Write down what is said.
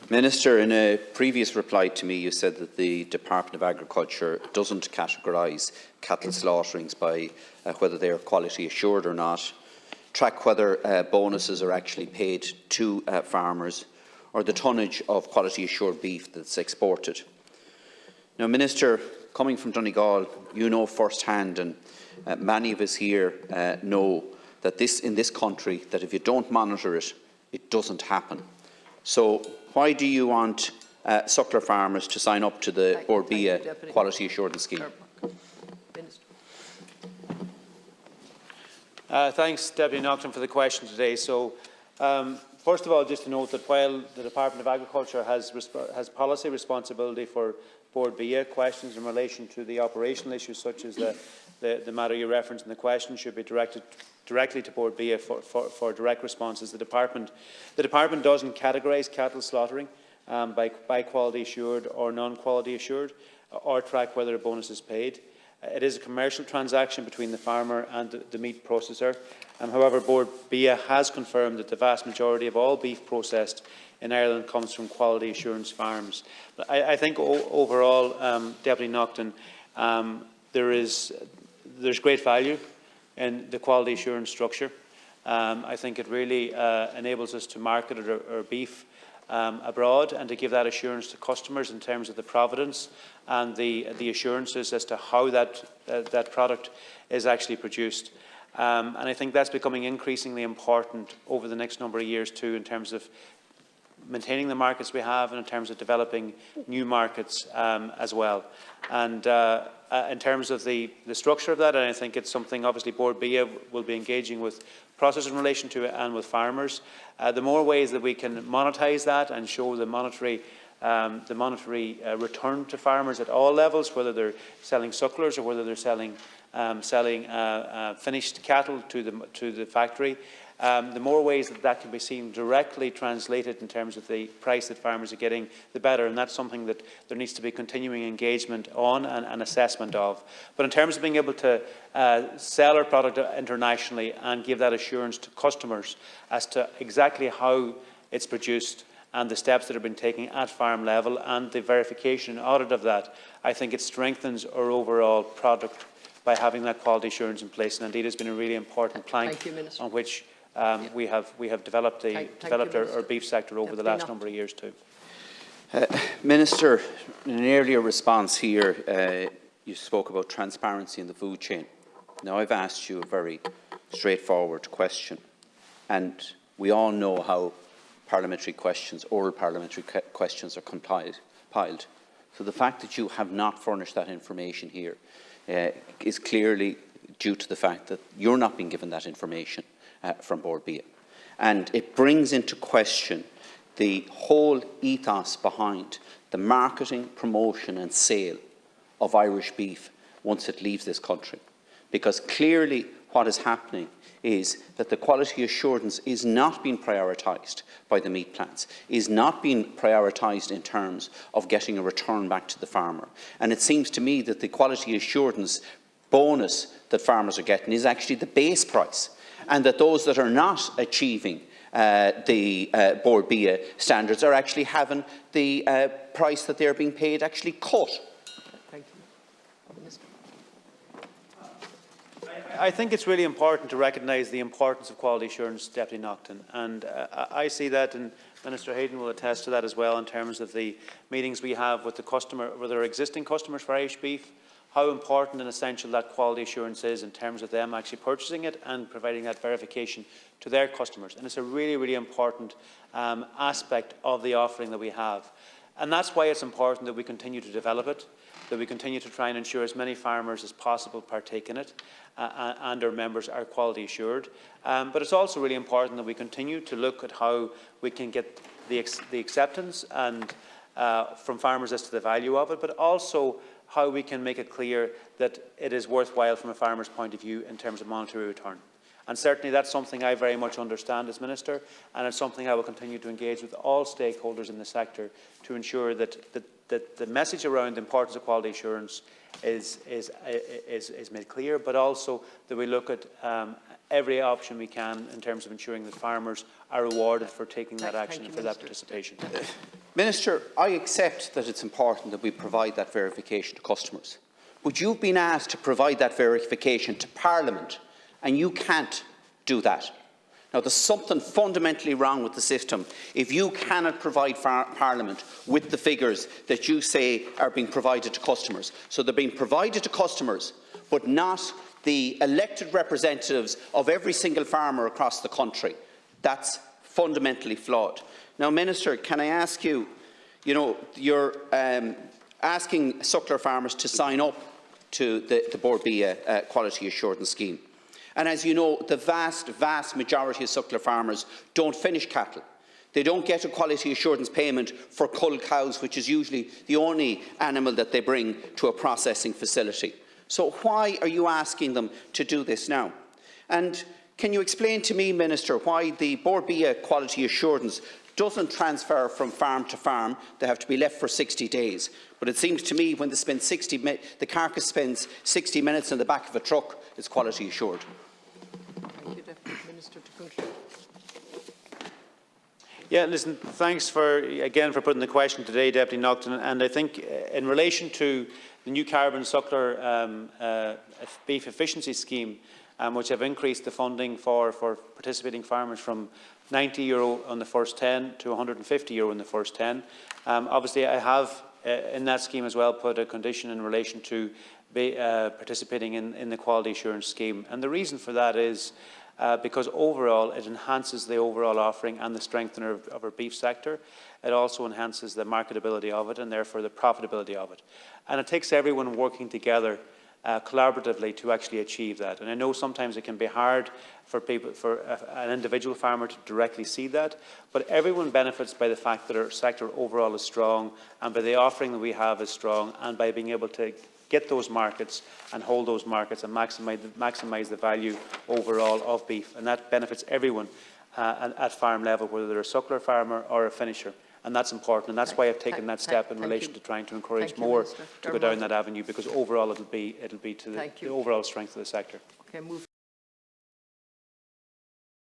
Minister, in a previous reply to me, you said that the Department of Agriculture doesn't categorise cattle slaughterings by whether they are quality assured or not, track whether bonuses are actually paid to farmers, or the tonnage of quality assured beef that's exported. Now, Minister, coming from Donegal, you know first-hand, and many of us here know that in this country, that if you don't monitor it, it doesn't happen. So why do you want suckler farmers to sign up to the Bord Bia Quality Assurance Scheme? Thanks, Deputy Naughton, for the question today. So, first of all, just to note that while the Department of Agriculture has policy responsibility for Bord Bia, questions in relation to the operational issues such as the matter you referenced in the question should be directed directly to Bord Bia for direct responses. The department doesn't categorise cattle slaughtering by quality assured or non-quality assured, or track whether a bonus is paid. It is a commercial transaction between the farmer and the meat processor. However, Bord Bia has confirmed that the vast majority of all beef processed in Ireland comes from quality assurance farms. But I think overall, Deputy Naughton, there's great value in the quality assurance structure. I think it really enables us to market our beef abroad and to give that assurance to customers in terms of the provenance and the assurances as to how that product is actually produced. And I think that's becoming increasingly important over the next number of years too, in terms of maintaining the markets we have and in terms of developing new markets as well. And in terms of the structure of that, and I think it's something obviously Bord Bia will be engaging with processors in relation to it and with farmers. The more ways that we can monetize that and show the monetary return to farmers at all levels, whether they're selling sucklers or whether they're selling finished cattle to the factory, the more ways that can be seen directly translated in terms of the price that farmers are getting, the better. And that's something that there needs to be continuing engagement on and assessment of. But in terms of being able to sell our product internationally and give that assurance to customers as to exactly how it's produced and the steps that have been taken at farm level and the verification and audit of that, I think it strengthens our overall product by having that quality assurance in place. And indeed, it's been a really important plank on which we have developed our beef sector over the last number of years too. Minister, in an earlier response here, you spoke about transparency in the food chain. Now, I've asked you a very straightforward question, and we all know how parliamentary questions, oral parliamentary questions are compiled. So the fact that you have not furnished that information here is clearly due to the fact that you're not being given that information from Bord Bia. And it brings into question the whole ethos behind the marketing, promotion and sale of Irish beef once it leaves this country. Because clearly what is happening is that the quality assurance is not being prioritised by the meat plants, is not being prioritised in terms of getting a return back to the farmer. And it seems to me that the quality assurance bonus that farmers are getting is actually the base price, and that those that are not achieving the Bord Bia standards are actually having the price that they're being paid actually cut. Thank you. I think it's really important to recognise the importance of quality assurance, Deputy Naughton, and I see that, and Minister Hayden will attest to that as well, in terms of the meetings we have with our existing customers for Irish beef, how important and essential that quality assurance is in terms of them actually purchasing it and providing that verification to their customers. And it's a really, really important aspect of the offering that we have. And that's why it's important that we continue to develop it, that we continue to try and ensure as many farmers as possible partake in it, and our members are quality assured. But it's also really important that we continue to look at how we can get the acceptance and from farmers as to the value of it, but also how we can make it clear that it is worthwhile from a farmer's point of view in terms of monetary return. And certainly that's something I very much understand as Minister, and it's something I will continue to engage with all stakeholders in the sector to ensure that the message around the importance of quality assurance is made clear, but also that we look at every option we can in terms of ensuring that farmers are rewarded for taking that action and for that participation. Minister, I accept that it's important that we provide that verification to customers, but you've been asked to provide that verification to Parliament, and you can't do that. Now, there's something fundamentally wrong with the system if you cannot provide Parliament with the figures that you say are being provided to customers. So they're being provided to customers, but not the elected representatives of every single farmer across the country. That's fundamentally flawed. Now, Minister, can I ask you, you're asking suckler farmers to sign up to the Bord Bia Quality Assurance Scheme. And as you know, the vast majority of suckler farmers don't finish cattle. They don't get a quality assurance payment for cull cows, which is usually the only animal that they bring to a processing facility. So why are you asking them to do this now? And can you explain to me, Minister, why the Bord Bia Quality Assurance doesn't transfer from farm to farm? They have to be left for 60 days. But it seems to me when they spend the carcass spends 60 minutes in the back of a truck, it's quality assured. Thank you, Deputy Minister, to conclude. Yeah, listen, thanks again for putting the question today, Deputy Naughton. And I think in relation to the new carbon suckler beef efficiency scheme, which have increased the funding for participating farmers from €90 on the first 10 to €150 in the first 10. Obviously, I have in that scheme as well put a condition in relation to participating in the quality assurance scheme. And the reason for that is because overall it enhances the overall offering and the strength of our beef sector. It also enhances the marketability of it and therefore the profitability of it. And it takes everyone working together collaboratively to actually achieve that. And I know sometimes it can be hard for an individual farmer to directly see that, but everyone benefits by the fact that our sector overall is strong, and by the offering that we have is strong, and by being able to get those markets and hold those markets and maximise the value overall of beef. And that benefits everyone at farm level, whether they're a suckler farmer or a finisher. And that's important, and that's why I've taken that step in relation to trying to encourage more to go down that avenue, because overall it'll be to the overall strength of the sector. Okay, move.